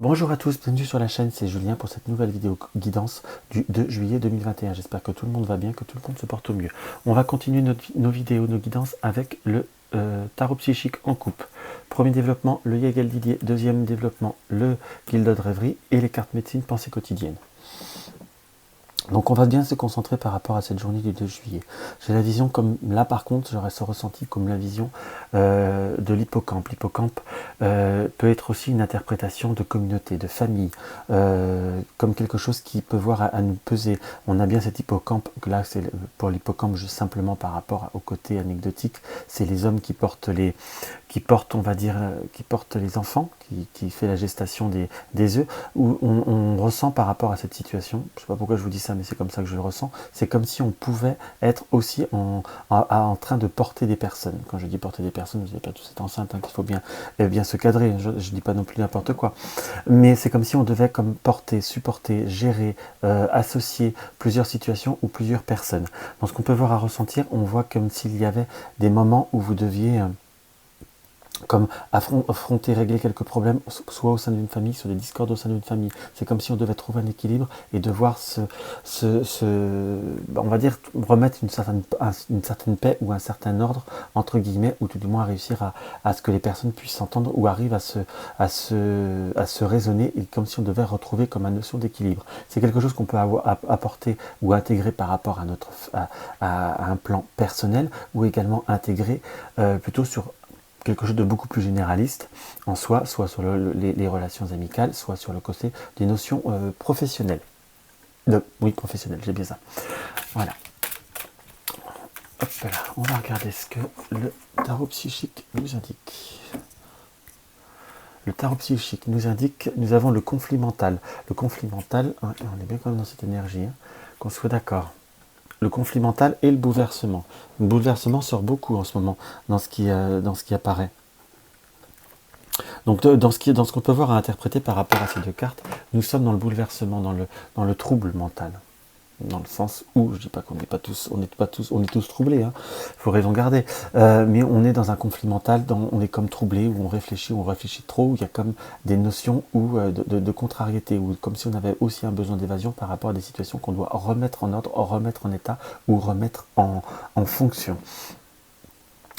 Bonjour à tous, bienvenue sur la chaîne, c'est Julien pour cette nouvelle vidéo guidance du 2 juillet 2021. J'espère que tout le monde va bien, que tout le monde se porte au mieux. On va continuer nos vidéos, nos guidances avec le tarot psychique en coupe. Premier développement, le Yegel Didier. Deuxième développement, le Gilded Rêverie et les cartes médecine pensée quotidienne. Donc on va bien se concentrer par rapport à cette journée du 2 juillet. J'ai la vision comme, là par contre, j'aurais ce ressenti comme la vision de l'hippocampe. L'hippocampe peut être aussi une interprétation de communauté, de famille, comme quelque chose qui peut voir à nous peser. On a bien cet hippocampe, là c'est pour l'hippocampe juste simplement par rapport au côté anecdotique, c'est les hommes qui portent on va dire, qui portent les enfants, qui fait la gestation des œufs, où on ressent par rapport à cette situation, je ne sais pas pourquoi je vous dis ça, mais c'est comme ça que je le ressens, c'est comme si on pouvait être aussi en train de porter des personnes. Quand je dis porter des personnes, vous n'avez pas tous être enceinte, hein, qu'il faut bien se cadrer, je ne dis pas non plus n'importe quoi, mais c'est comme si on devait comme porter, supporter, gérer, associer plusieurs situations ou plusieurs personnes. Dans ce qu'on peut voir à ressentir, on voit comme s'il y avait des moments où vous deviez comme affronter, régler quelques problèmes, soit au sein d'une famille, soit des discordes au sein d'une famille. C'est comme si on devait trouver un équilibre et devoir on va dire, remettre une certaine paix ou un certain ordre, entre guillemets, ou tout du moins réussir à ce que les personnes puissent s'entendre ou arrivent à se raisonner, et comme si on devait retrouver comme une notion d'équilibre. C'est quelque chose qu'on peut apporter ou intégrer par rapport à un plan personnel, ou également intégrer plutôt sur quelque chose de beaucoup plus généraliste en soi, soit sur les relations amicales, soit sur le côté des notions professionnelles. Oui, professionnelles, j'ai bien ça. Voilà. Hop là, on va regarder ce que le tarot psychique nous indique. Le tarot psychique nous indique, nous avons le conflit mental. Le conflit mental, hein, on est bien quand même dans cette énergie, hein, qu'on soit d'accord. Le conflit mental et le bouleversement. Le bouleversement sort beaucoup en ce moment dans ce qui apparaît. Donc dans ce qu'on peut voir à interpréter par rapport à ces deux cartes, nous sommes dans le bouleversement, dans le trouble mental. Dans le sens où, je dis pas qu'on n'est pas tous, on est tous troublés, hein, faut raison garder, mais on est dans un conflit mental, on est comme troublé, où on réfléchit trop, où il y a comme des notions de contrariété, ou comme si on avait aussi un besoin d'évasion par rapport à des situations qu'on doit remettre en ordre, remettre en état, ou remettre en fonction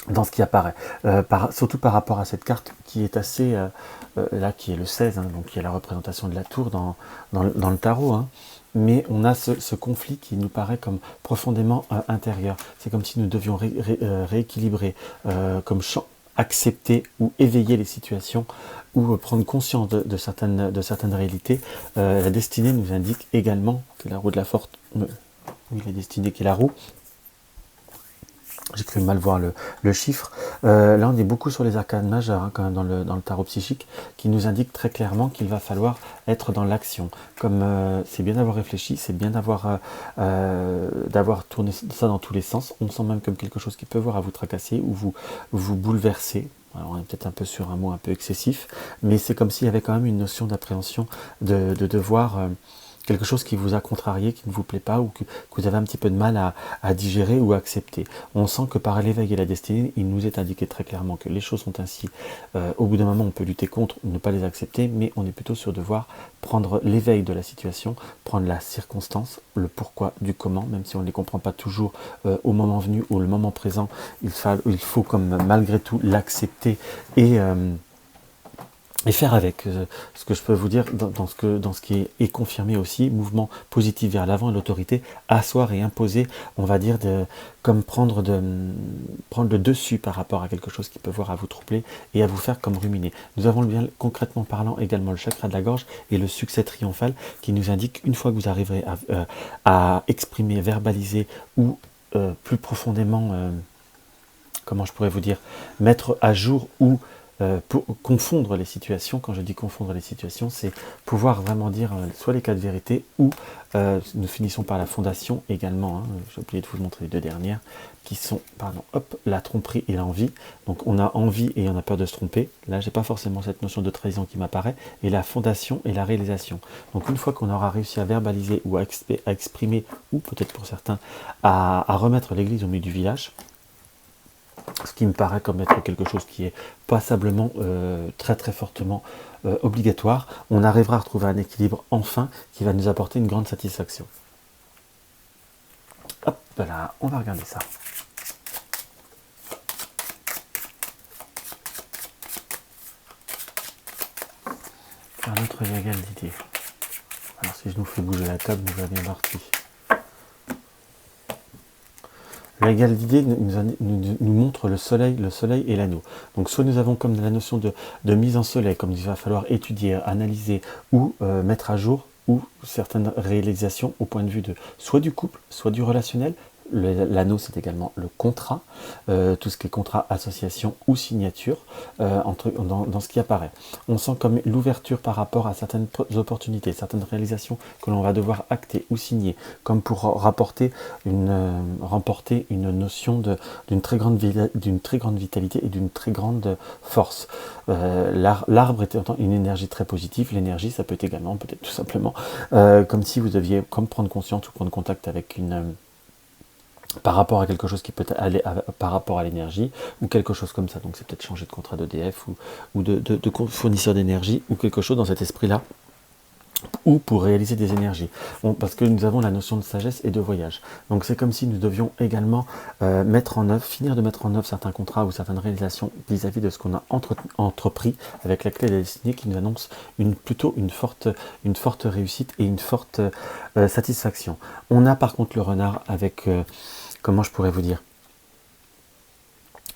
dans ce qui apparaît, surtout par rapport à cette carte qui est assez, là qui est le 16, hein, donc qui est la représentation de la tour dans le tarot, hein, mais on a ce conflit qui nous paraît comme profondément intérieur. C'est comme si nous devions rééquilibrer, comme accepter ou éveiller les situations, ou prendre conscience de certaines réalités. La destinée nous indique également que la roue de la fortune, oui, la destinée qui est la roue, j'ai cru mal voir le chiffre. Là, on est beaucoup sur les arcanes majeures, hein, quand même dans le tarot psychique, qui nous indique très clairement qu'il va falloir être dans l'action. Comme c'est bien d'avoir réfléchi, c'est bien d'avoir tourné ça dans tous les sens. On sent même comme quelque chose qui peut voir à vous tracasser ou vous bouleverser. Alors, on est peut-être un peu sur un mot un peu excessif, mais c'est comme s'il y avait quand même une notion d'appréhension de devoir... quelque chose qui vous a contrarié, qui ne vous plaît pas, ou que vous avez un petit peu de mal à digérer ou à accepter. On sent que par l'éveil et la destinée, il nous est indiqué très clairement que les choses sont ainsi. Au bout d'un moment, on peut lutter contre, ne pas les accepter, mais on est plutôt sur devoir prendre l'éveil de la situation, prendre la circonstance, le pourquoi du comment, même si on ne les comprend pas toujours au moment venu ou le moment présent, il faut comme malgré tout l'accepter et faire avec. Ce que je peux vous dire dans ce qui est confirmé aussi, mouvement positif vers l'avant et l'autorité, asseoir et imposer, on va dire, comme prendre le dessus par rapport à quelque chose qui peut voir à vous troubler et à vous faire comme ruminer. Nous avons bien concrètement parlant également le chakra de la gorge et le succès triomphal qui nous indique une fois que vous arriverez à exprimer, verbaliser ou plus profondément, comment je pourrais vous dire, mettre à jour ou pour confondre les situations. Quand je dis confondre les situations, c'est pouvoir vraiment dire soit les cas de vérité ou nous finissons par la fondation également, hein, j'ai oublié de vous montrer les deux dernières, qui sont, pardon, hop, la tromperie et l'envie. Donc on a envie et on a peur de se tromper. Là, j'ai pas forcément cette notion de trahison qui m'apparaît. Et la fondation et la réalisation. Donc une fois qu'on aura réussi à verbaliser ou à exprimer, ou peut-être pour certains, à remettre l'église au milieu du village, Ce qui me paraît comme être quelque chose qui est passablement, très très fortement obligatoire. On arrivera à retrouver un équilibre enfin qui va nous apporter une grande satisfaction. Hop là, on va regarder ça. Un autre régal d'idées. Alors si je nous fais bouger la table, nous va bien parti. Le régal d'idées nous montre le soleil et l'anneau. Donc soit nous avons comme la notion de mise en soleil, comme il va falloir étudier, analyser ou mettre à jour, ou certaines réalisations au point de vue de soit du couple, soit du relationnel. L'anneau, c'est également le contrat, tout ce qui est contrat, association ou signature, dans ce qui apparaît. On sent comme l'ouverture par rapport à certaines opportunités, certaines réalisations que l'on va devoir acter ou signer, comme pour remporter une notion d'une très grande vitalité et d'une très grande force. L'arbre est une énergie très positive. L'énergie, ça peut être également, peut-être tout simplement, comme si vous deviez prendre conscience ou prendre contact avec par rapport à quelque chose qui peut aller par rapport à l'énergie ou quelque chose comme ça. Donc c'est peut-être changer de contrat d'EDF ou de fournisseur d'énergie ou quelque chose dans cet esprit-là, ou pour réaliser des énergies. Bon, parce que nous avons la notion de sagesse et de voyage. Donc c'est comme si nous devions également finir de mettre en œuvre certains contrats ou certaines réalisations vis-à-vis de ce qu'on a entrepris avec la clé de la destinée qui nous annonce plutôt une forte réussite et une forte satisfaction. On a par contre le renard avec... comment je pourrais vous dire,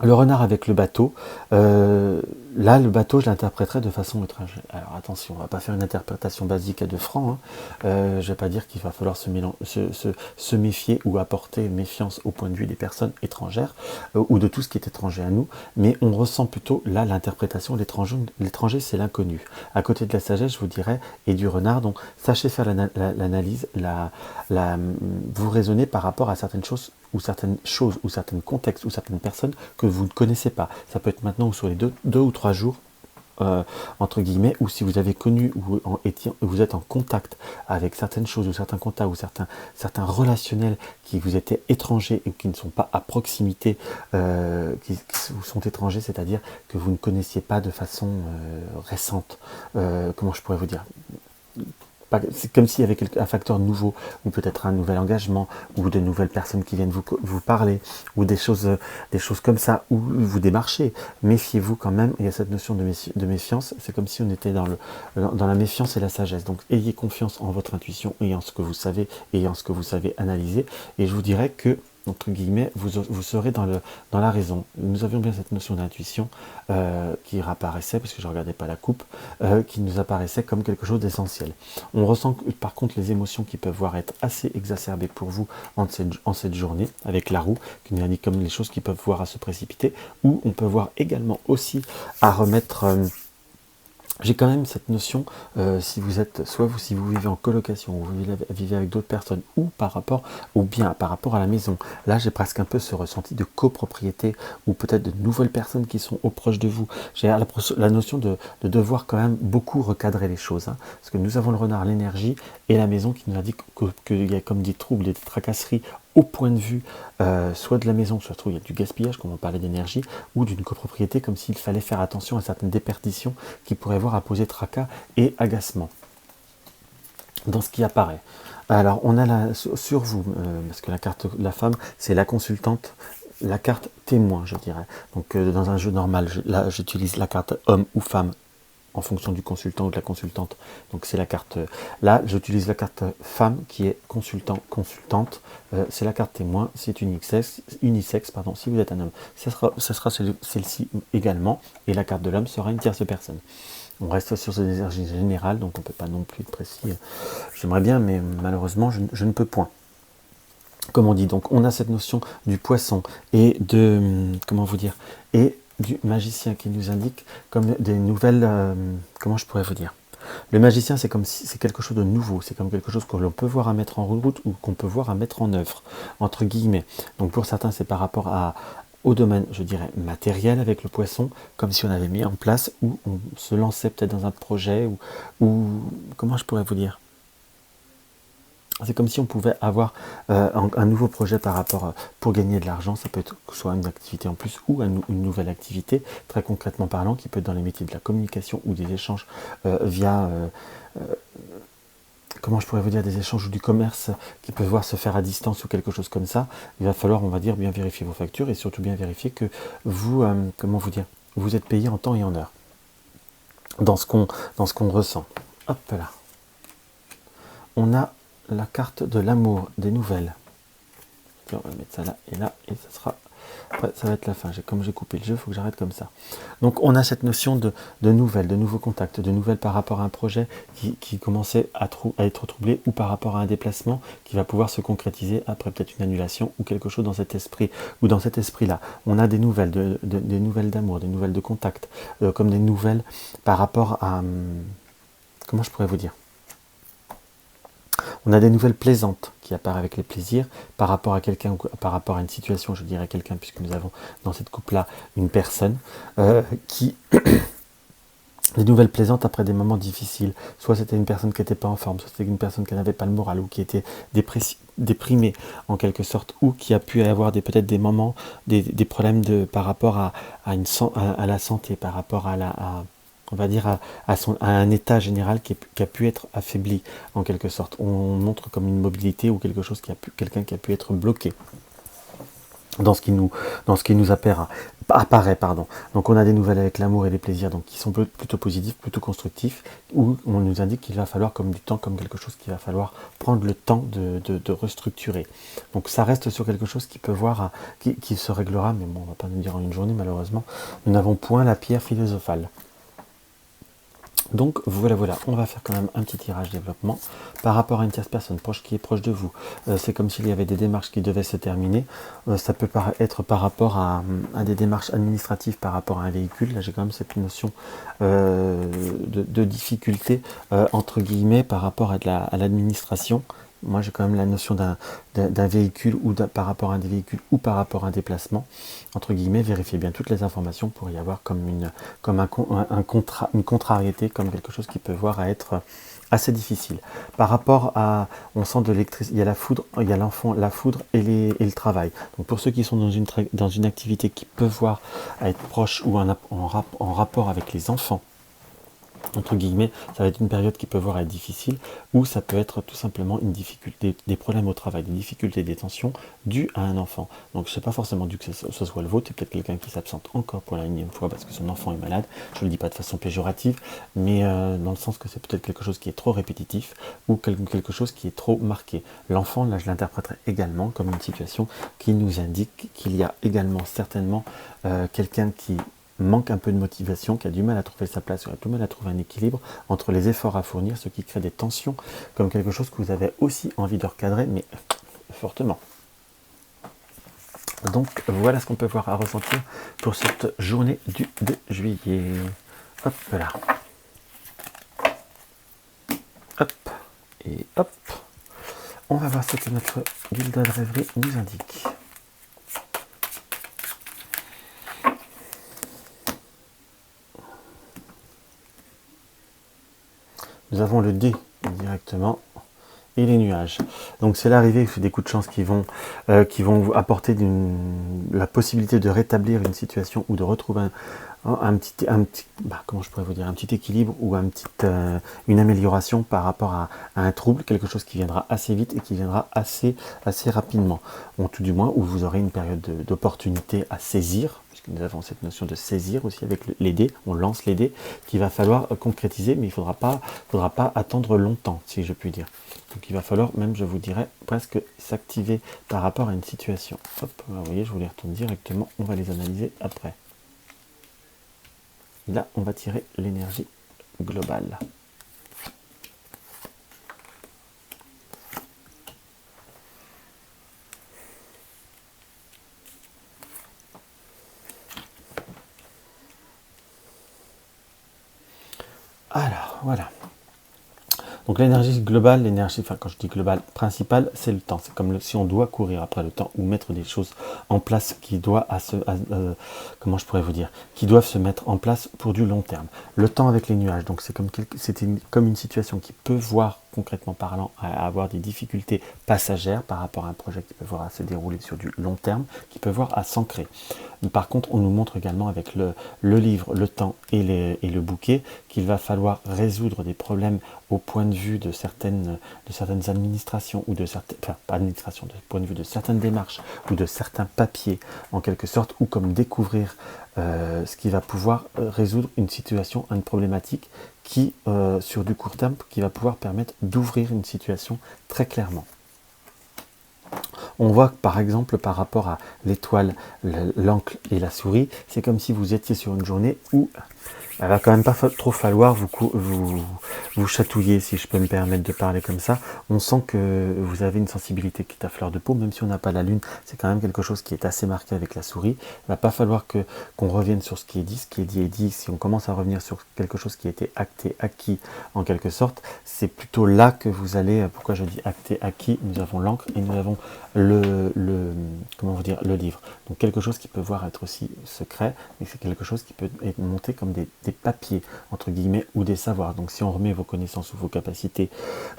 le renard avec le bateau, là le bateau je l'interpréterais de façon étrange. Alors attention, on ne va pas faire une interprétation basique à 2 francs, je ne vais pas dire qu'il va falloir se méfier ou apporter méfiance au point de vue des personnes étrangères ou de tout ce qui est étranger à nous, mais on ressent plutôt là l'interprétation, l'étranger c'est l'inconnu. À côté de la sagesse je vous dirais, et du renard, donc sachez faire l'analyse, vous raisonnez par rapport à certaines choses ou certains contextes ou certaines personnes que vous ne connaissez pas. Ça peut être maintenant ou sur les deux ou 3 jours, entre guillemets, ou si vous avez connu ou vous êtes en contact avec certaines choses ou certains contacts ou certains relationnels qui vous étaient étrangers et qui ne sont pas à proximité, qui vous sont étrangers, c'est-à-dire que vous ne connaissiez pas de façon récente. Comment je pourrais vous dire ? C'est comme s'il y avait un facteur nouveau, ou peut-être un nouvel engagement, ou de nouvelles personnes qui viennent vous parler, ou des choses comme ça, ou vous démarchez. Méfiez-vous quand même, il y a cette notion de méfiance, c'est comme si on était dans la méfiance et la sagesse. Donc ayez confiance en votre intuition, et en ce que vous savez, et en ce que vous savez analyser, et je vous dirais que, entre guillemets, vous serez dans la raison. Nous avions bien cette notion d'intuition qui apparaissait, parce que je ne regardais pas la coupe, qui nous apparaissait comme quelque chose d'essentiel. On ressent par contre les émotions qui peuvent voir être assez exacerbées pour vous en cette journée, avec la roue, qui nous indique comme les choses qui peuvent voir à se précipiter, ou on peut voir également aussi à remettre... j'ai quand même cette notion, si vous vivez en colocation, ou vous vivez avec d'autres personnes, ou par rapport à la maison. Là, j'ai presque un peu ce ressenti de copropriété, ou peut-être de nouvelles personnes qui sont proches de vous. J'ai la notion de devoir quand même beaucoup recadrer les choses, parce que nous avons le renard, l'énergie, et la maison qui nous indique qu'il y a comme des troubles, des tracasseries, au point de vue soit de la maison, soit il y a du gaspillage, comme on parlait d'énergie, ou d'une copropriété, comme s'il fallait faire attention à certaines déperditions qui pourraient voir à poser tracas et agacement dans ce qui apparaît. Alors on a sur vous, parce que la carte de la femme, c'est la consultante, la carte témoin, je dirais. Donc dans un jeu normal, là j'utilise la carte homme ou femme en fonction du consultant ou de la consultante. Donc c'est la carte... Là, j'utilise la carte femme qui est consultante. C'est la carte témoin, c'est unisexe, si vous êtes un homme. Ce sera celle-ci également. Et la carte de l'homme sera une tierce personne. On reste sur ces énergies générales, donc on ne peut pas non plus être précis. J'aimerais bien, mais malheureusement, je ne peux point. Comme on dit, donc on a cette notion du poisson et de... comment vous dire, et du magicien qui nous indique comme des nouvelles... comment je pourrais vous dire ? Le magicien, c'est comme si c'est quelque chose de nouveau, c'est comme quelque chose que l'on peut voir à mettre en route ou qu'on peut voir à mettre en œuvre, entre guillemets. Donc pour certains, c'est par rapport au domaine, je dirais, matériel avec le poisson, comme si on avait mis en place ou on se lançait peut-être dans un projet ou comment je pourrais vous dire ? C'est comme si on pouvait avoir un nouveau projet par rapport pour gagner de l'argent. Ça peut être soit une activité en plus ou une nouvelle activité, très concrètement parlant, qui peut être dans les métiers de la communication ou des échanges via, comment je pourrais vous dire, des échanges ou du commerce qui peuvent voir se faire à distance ou quelque chose comme ça. Il va falloir, on va dire, bien vérifier vos factures et surtout bien vérifier que vous, comment vous dire, vous êtes payé en temps et en heure dans ce qu'on ressent. Hop là. On a la carte de l'amour, des nouvelles. On va mettre ça là, et ça sera... Après, ça va être la fin. Comme j'ai coupé le jeu, il faut que j'arrête comme ça. Donc, on a cette notion de nouvelles, de nouveaux contacts, de nouvelles par rapport à un projet qui commençait à être troublé ou par rapport à un déplacement qui va pouvoir se concrétiser après peut-être une annulation ou quelque chose dans cet esprit ou dans cet esprit-là. On a des nouvelles, des nouvelles d'amour, des nouvelles de contact, comme des nouvelles par rapport à... comment je pourrais vous dire ? On a des nouvelles plaisantes qui apparaissent avec les plaisirs par rapport à quelqu'un ou par rapport à une situation, je dirais quelqu'un, puisque nous avons dans cette couple-là une personne qui... des nouvelles plaisantes après des moments difficiles. Soit c'était une personne qui n'était pas en forme, soit c'était une personne qui n'avait pas le moral ou qui était déprimée en quelque sorte, ou qui a pu avoir peut-être des moments, des problèmes par rapport à la santé, par rapport à on va dire à un état général qui a pu être affaibli en quelque sorte. On montre comme une mobilité ou quelque chose quelqu'un qui a pu être bloqué dans ce qui nous apparaît, pardon. Donc on a des nouvelles avec l'amour et les plaisirs, donc qui sont plutôt positifs, plutôt constructifs, où on nous indique qu'il va falloir comme du temps, comme quelque chose qu'il va falloir prendre le temps de restructurer. Donc ça reste sur quelque chose qui peut qui se réglera, mais bon, on va pas nous dire en une journée malheureusement. Nous n'avons point la pierre philosophale. Donc voilà, on va faire quand même un petit tirage développement par rapport à une tierce personne proche qui est proche de vous. C'est comme s'il y avait des démarches qui devaient se terminer. Ça peut être par rapport à des démarches administratives par rapport à un véhicule. Là j'ai quand même cette notion de difficulté entre guillemets par rapport à l'administration. Moi j'ai quand même la notion d'un véhicule ou par rapport à un des véhicules ou par rapport à un déplacement. Entre guillemets, vérifiez bien toutes les informations pour y avoir comme une contrariété, comme quelque chose qui peut voir à être assez difficile. Par rapport à, on sent de l'électricité, il y a la foudre, il y a l'enfant, la foudre et le travail. Donc pour ceux qui sont dans une activité qui peut voir à être proche ou en rapport avec les enfants, entre guillemets, ça va être une période qui peut voir être difficile, ou ça peut être tout simplement une difficulté, des problèmes au travail, des difficultés, des tensions dues à un enfant. Donc c'est pas forcément dû que ce soit le vôtre, c'est peut-être quelqu'un qui s'absente encore pour la énième fois parce que son enfant est malade. Je ne le dis pas de façon péjorative, mais dans le sens que c'est peut-être quelque chose qui est trop répétitif ou quelque chose qui est trop marqué. L'enfant, là je l'interpréterais également comme une situation qui nous indique qu'il y a également certainement quelqu'un qui manque un peu de motivation, qui a du mal à trouver sa place, qui a du mal à trouver un équilibre entre les efforts à fournir, ce qui crée des tensions, comme quelque chose que vous avez aussi envie de recadrer, mais fortement. Donc voilà ce qu'on peut voir à ressentir pour cette journée du 2 juillet. Hop là. Hop. Et hop. On va voir ce que notre Gilda de rêverie nous indique. Nous avons le dé directement et les nuages. Donc c'est l'arrivée des coups de chance qui vont vous apporter la possibilité de rétablir une situation ou de retrouver un petit comment je pourrais vous dire, un petit équilibre ou une amélioration par rapport à un trouble, quelque chose qui viendra assez vite et qui viendra assez rapidement. Ou tout du moins où vous aurez une période d'opportunité à saisir. Nous avons cette notion de saisir aussi avec les dés, on lance les dés, qu'il va falloir concrétiser, mais il ne faudra pas attendre longtemps, si je puis dire. Donc il va falloir même, je vous dirais, presque s'activer par rapport à une situation. Hop, vous voyez, je vous les retourne directement, on va les analyser après. Là, on va tirer l'énergie globale. Alors, voilà. Donc l'énergie globale, quand je dis globale, principale, c'est le temps. C'est comme si on doit courir après le temps ou mettre des choses en place qui comment je pourrais vous dire, qui doivent se mettre en place pour du long terme. Le temps avec les nuages, donc c'est comme une situation qui peut voir concrètement parlant à avoir des difficultés passagères par rapport à un projet qui peut voir à se dérouler sur du long terme, qui peut voir à s'ancrer. Par contre, on nous montre également avec le livre, le temps et le bouquet qu'il va falloir résoudre des problèmes au point de vue de certaines administrations ou de certaines, enfin pas administration, du point de vue de certaines démarches ou de certains papiers en quelque sorte, ou comme découvrir ce qui va pouvoir résoudre une situation, une problématique qui, sur du court terme, qui va pouvoir permettre d'ouvrir une situation très clairement. On voit que par exemple par rapport à l'étoile, l'encre et la souris, c'est comme si vous étiez sur une journée où il va quand même pas trop falloir vous chatouiller, si je peux me permettre de parler comme ça. On sent que vous avez une sensibilité qui est à fleur de peau, même si on n'a pas la lune, c'est quand même quelque chose qui est assez marqué avec la souris. Il va pas falloir qu'on revienne sur ce qui est dit est dit. Si on commence à revenir sur quelque chose qui a été acté, acquis en quelque sorte, c'est plutôt là que vous allez, pourquoi je dis acté, acquis, nous avons l'encre et nous avons comment vous dire, le livre. Donc quelque chose qui peut voir être aussi secret, mais c'est quelque chose qui peut être monté comme des papiers, entre guillemets, ou des savoirs. Donc si on remet vos connaissances ou vos capacités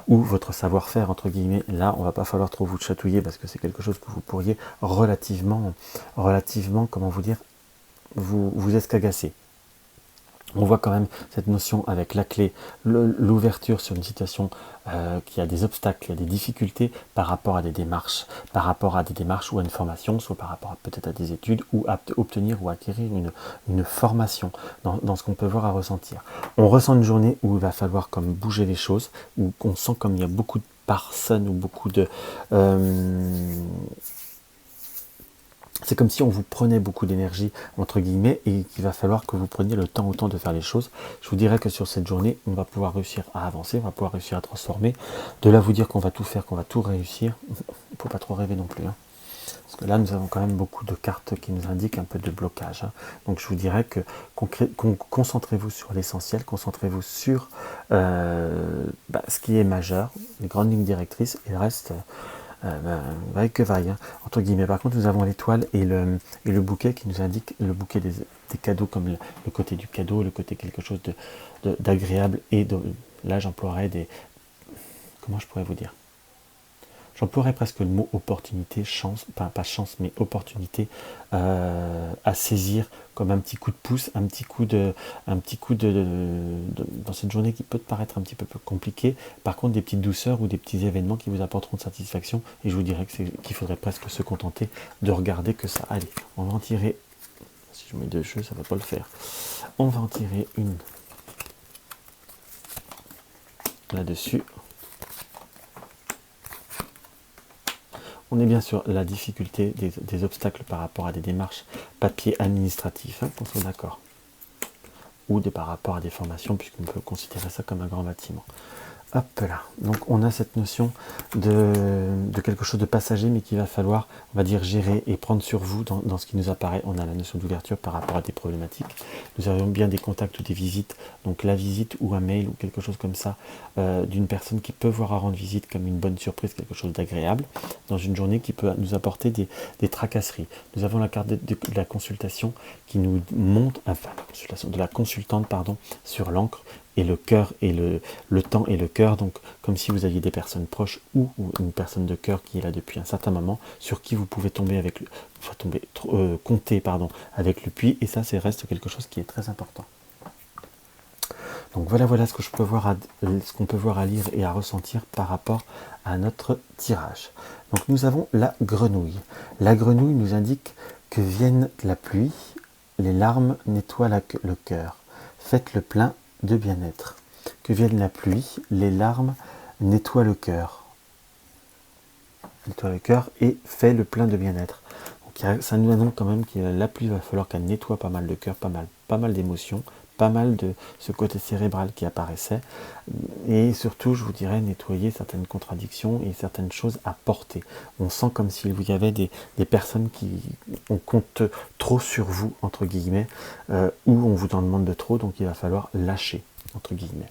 ou votre savoir-faire, entre guillemets, là, on va pas falloir trop vous chatouiller parce que c'est quelque chose que vous pourriez relativement, comment vous dire, vous escagasser. On voit quand même cette notion avec la clé, l'ouverture sur une situation qui a des obstacles, qui a des difficultés par rapport à des démarches, ou à une formation, soit par rapport peut-être à des études, ou à obtenir ou acquérir une formation dans ce qu'on peut voir à ressentir. On ressent une journée où il va falloir comme bouger les choses, où on sent comme il y a beaucoup de personnes ou beaucoup de... c'est comme si on vous prenait beaucoup d'énergie, entre guillemets, et qu'il va falloir que vous preniez le temps autant de faire les choses. Je vous dirais que sur cette journée, on va pouvoir réussir à avancer, on va pouvoir réussir à transformer. De là vous dire qu'on va tout faire, qu'on va tout réussir, il ne faut pas trop rêver non plus. Hein. Parce que là, nous avons quand même beaucoup de cartes qui nous indiquent un peu de blocage. Hein. Donc je vous dirais que concentrez-vous sur l'essentiel, concentrez-vous sur ce qui est majeur, les grandes lignes directrices, et le reste... vaille que vaille, hein, entre guillemets. Par contre, nous avons l'étoile et le bouquet qui nous indique le bouquet des cadeaux, comme le côté du cadeau, le côté quelque chose d'agréable, et là j'emploierais comment je pourrais vous dire, j'emploierais presque le mot opportunité, chance, pas chance, mais opportunité à saisir comme un petit coup de pouce, un petit coup de dans cette journée qui peut te paraître un petit peu compliquée. Par contre, des petites douceurs ou des petits événements qui vous apporteront de satisfaction. Et je vous dirais qu'il faudrait presque se contenter de regarder que ça. Allez, on va en tirer. Si je mets 2 jeux, ça va pas le faire. On va en tirer une là-dessus. On est bien sur la difficulté des obstacles par rapport à des démarches papier administratifs, hein, qu'on soit d'accord. Ou par rapport à des formations, puisqu'on peut considérer ça comme un grand bâtiment. Hop là, donc on a cette notion de quelque chose de passager, mais qu'il va falloir, on va dire, gérer et prendre sur vous dans ce qui nous apparaît. On a la notion d'ouverture par rapport à des problématiques. Nous avons bien des contacts ou des visites, donc la visite ou un mail ou quelque chose comme ça, d'une personne qui peut voir à rendre visite comme une bonne surprise, quelque chose d'agréable, dans une journée qui peut nous apporter des tracasseries. Nous avons la carte de la consultation qui nous montre, enfin, de la consultante, pardon, sur l'encre, et le cœur et le temps et le cœur, donc comme si vous aviez des personnes proches ou une personne de cœur qui est là depuis un certain moment, sur qui vous pouvez tomber avec compter avec le puits, et ça reste quelque chose qui est très important. Donc voilà ce que ce qu'on peut voir à lire et à ressentir par rapport à notre tirage. Donc nous avons la grenouille. La grenouille nous indique que vienne la pluie, les larmes nettoient le cœur. Faites le plein de bien-être. Que vienne la pluie, les larmes nettoient le cœur. Nettoie le cœur et fait le plein de bien-être. Donc ça nous annonce quand même que la pluie va falloir qu'elle nettoie pas mal de cœur, pas mal d'émotions, pas mal de ce côté cérébral qui apparaissait. Et surtout, je vous dirais, nettoyer certaines contradictions et certaines choses à porter. On sent comme s'il y avait des personnes on compte trop sur vous, entre guillemets, ou on vous en demande de trop, donc il va falloir lâcher, entre guillemets.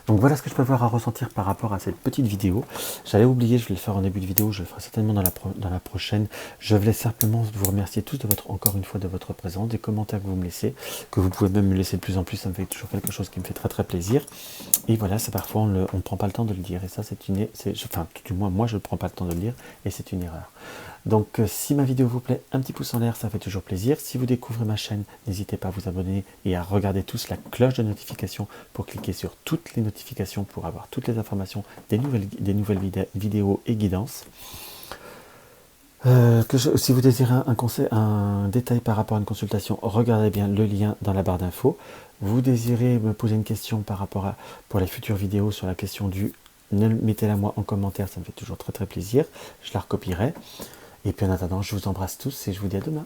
Donc voilà ce que je peux avoir à ressentir par rapport à cette petite vidéo. J'allais oublier, je vais le faire en début de vidéo, je le ferai certainement dans la prochaine. Je voulais simplement vous remercier tous encore une fois de votre présence, des commentaires que vous me laissez, que vous pouvez même me laisser de plus en plus, ça me fait toujours quelque chose qui me fait très très plaisir. Et voilà, c'est parfois on ne prend pas le temps de le dire. Et ça, enfin, du moins, moi, je ne prends pas le temps de le dire. Et c'est une erreur. Donc, si ma vidéo vous plaît, un petit pouce en l'air, ça fait toujours plaisir. Si vous découvrez ma chaîne, n'hésitez pas à vous abonner et à regarder tous la cloche de notification pour cliquer sur toutes les notifications pour avoir toutes les informations des nouvelles vidéos et guidances. Si vous désirez un conseil, un détail par rapport à une consultation, regardez bien le lien dans la barre d'infos. Vous désirez me poser une question pour les futures vidéos sur la question mettez-la moi en commentaire, ça me fait toujours très très plaisir. Je la recopierai. Et puis en attendant, je vous embrasse tous et je vous dis à demain.